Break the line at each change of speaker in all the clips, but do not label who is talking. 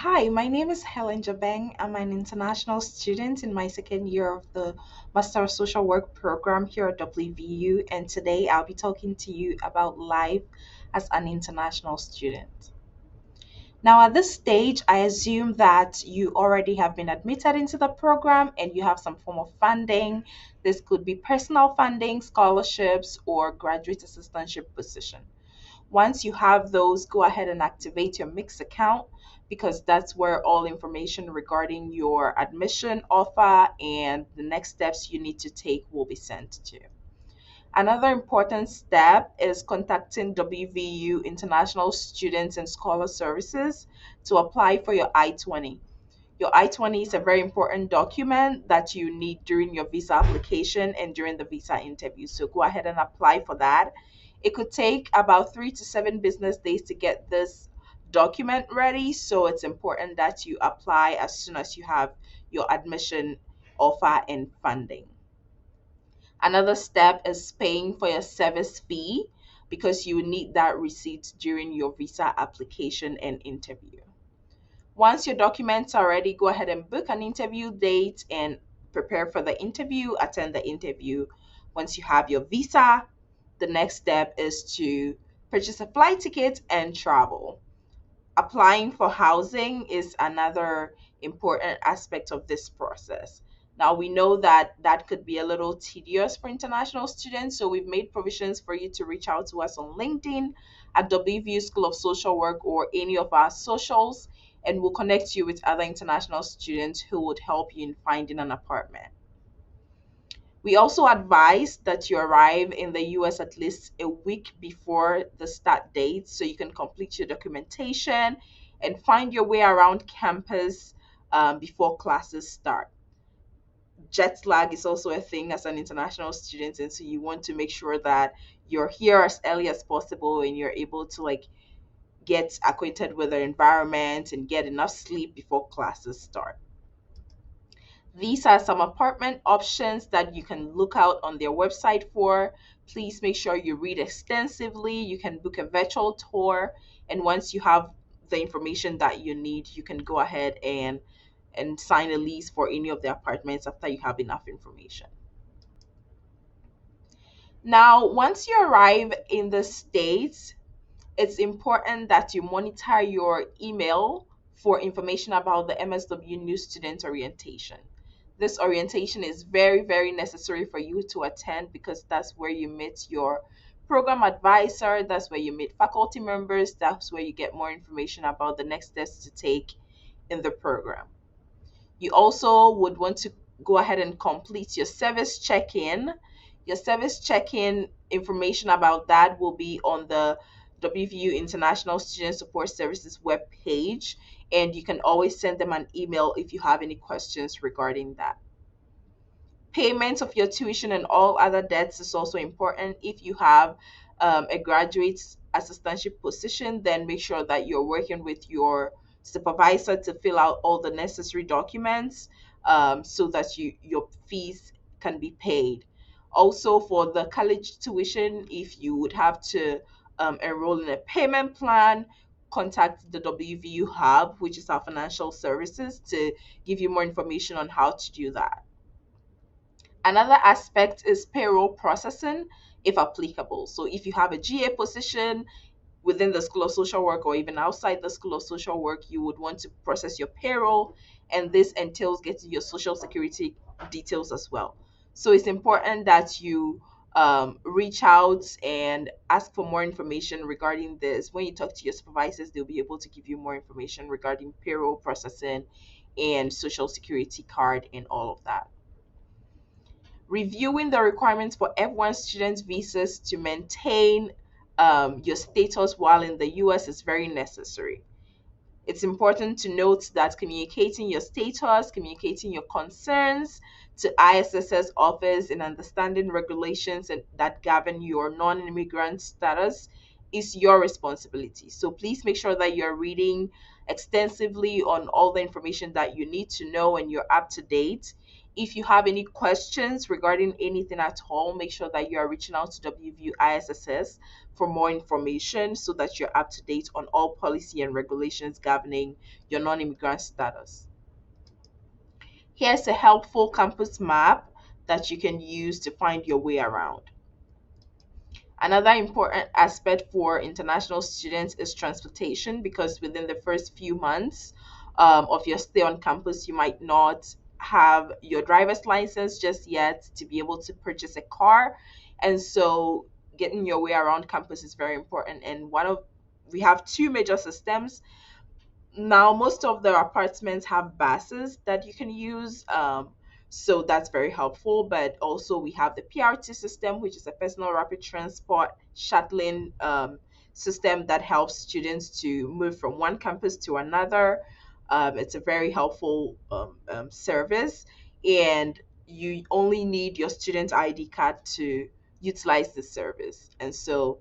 Hi, my name is Helen Jabeng. I'm an international student in my second year of the Master of Social Work program here at WVU, and today I'll be talking to you about life as an international student. Now, at this stage, I assume that you already have been admitted into the program and you have some form of funding. This could be personal funding, scholarships, or graduate assistantship position. Once you have those, go ahead and activate your Mix account because that's where all information regarding your admission offer and the next steps you need to take will be sent to. Another important step is contacting WVU International Students and Scholar Services to apply for your I-20. Your I-20 is a very important document that you need during your visa application and during the visa interview. So go ahead and apply for that. It could take about 3 to 7 business days to get this document ready. So it's important that you apply as soon as you have your admission offer and funding. Another step is paying for your service fee because you need that receipt during your visa application and interview. Once your documents are ready, go ahead and book an interview date and prepare for the interview, attend the interview. Once you have your visa, the next step is to purchase a flight ticket and travel. Applying for housing is another important aspect of this process. Now, we know that that could be a little tedious for international students, so we've made provisions for you to reach out to us on LinkedIn at WVU School of Social Work or any of our socials, and we'll connect you with other international students who would help you in finding an apartment. We also advise that you arrive in the US at least a week before the start date so you can complete your documentation and find your way around campus before classes start. Jet lag is also a thing as an international student, and so you want to make sure that you're here as early as possible and you're able to get acquainted with the environment and get enough sleep before classes start. These are some apartment options that you can look out on their website for. Please make sure you read extensively. You can book a virtual tour, and once you have the information that you need, you can go ahead and sign a lease for any of the apartments after you have enough information. Now, once you arrive in the States, it's important that you monitor your email for information about the MSW New Student Orientation. This orientation is very, very necessary for you to attend because that's where you meet your program advisor, that's where you meet faculty members, that's where you get more information about the next steps to take in the program. You also would want to go ahead and complete your service check-in. Your service check-in information about that will be on the WVU International Student Support Services webpage, and you can always send them an email if you have any questions regarding that. Payment of your tuition and all other debts is also important. If you have a graduate assistantship position, then make sure that you're working with your supervisor to fill out all the necessary documents so that your fees can be paid. Also, for the college tuition, if you would have to enroll in a payment plan, contact the WVU Hub, which is our financial services, to give you more information on how to do that. Another aspect is payroll processing, if applicable. So if you have a GA position within the School of Social Work or even outside the School of Social Work, you would want to process your payroll, and this entails getting your social security details as well. So it's important that you reach out and ask for more information regarding this. When you talk to your supervisors, they'll be able to give you more information regarding payroll processing and social security card and all of that. Reviewing the requirements for F1 student visas to maintain your status while in the US is very necessary. It's important to note that communicating your status, communicating your concerns to ISS's office, and understanding regulations that govern your non immigrant status is your responsibility. So please make sure that you're reading extensively on all the information that you need to know and you're up to date. If you have any questions regarding anything at all, make sure that you are reaching out to WVU ISSS for more information so that you're up to date on all policy and regulations governing your non-immigrant status. Here's a helpful campus map that you can use to find your way around. Another important aspect for international students is transportation, because within the first few months of your stay on campus, you might not have your driver's license just yet to be able to purchase a car. And so getting your way around campus is very important. And we have two major systems now. Most of the apartments have buses that you can use, so that's very helpful. But also we have the PRT system, which is a personal rapid transport shuttling system that helps students to move from one campus to another. It's a very helpful service, and you only need your student ID card to utilize the service. And so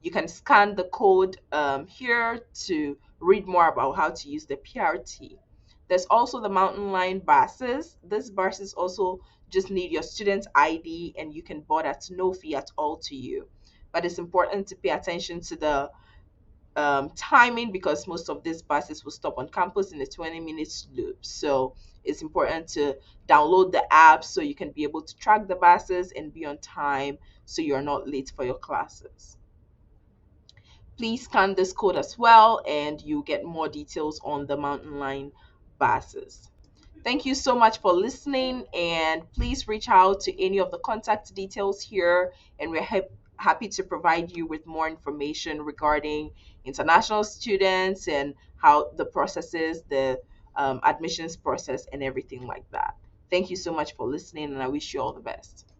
you can scan the code here to read more about how to use the PRT. There's also the mountain line buses. These buses also just need your student's ID, and you can board at no fee at all to you. But it's important to pay attention to the timing, because most of these buses will stop on campus in a 20 minutes loop. So it's important to download the app so you can be able to track the buses and be on time so you're not late for your classes. Please scan this code as well, and you get more details on the mountain line buses. Thank you so much for listening, and please reach out to any of the contact details here, and we're happy to provide you with more information regarding international students and how the process is, the admissions process, and everything like that. Thank you so much for listening, and I wish you all the best.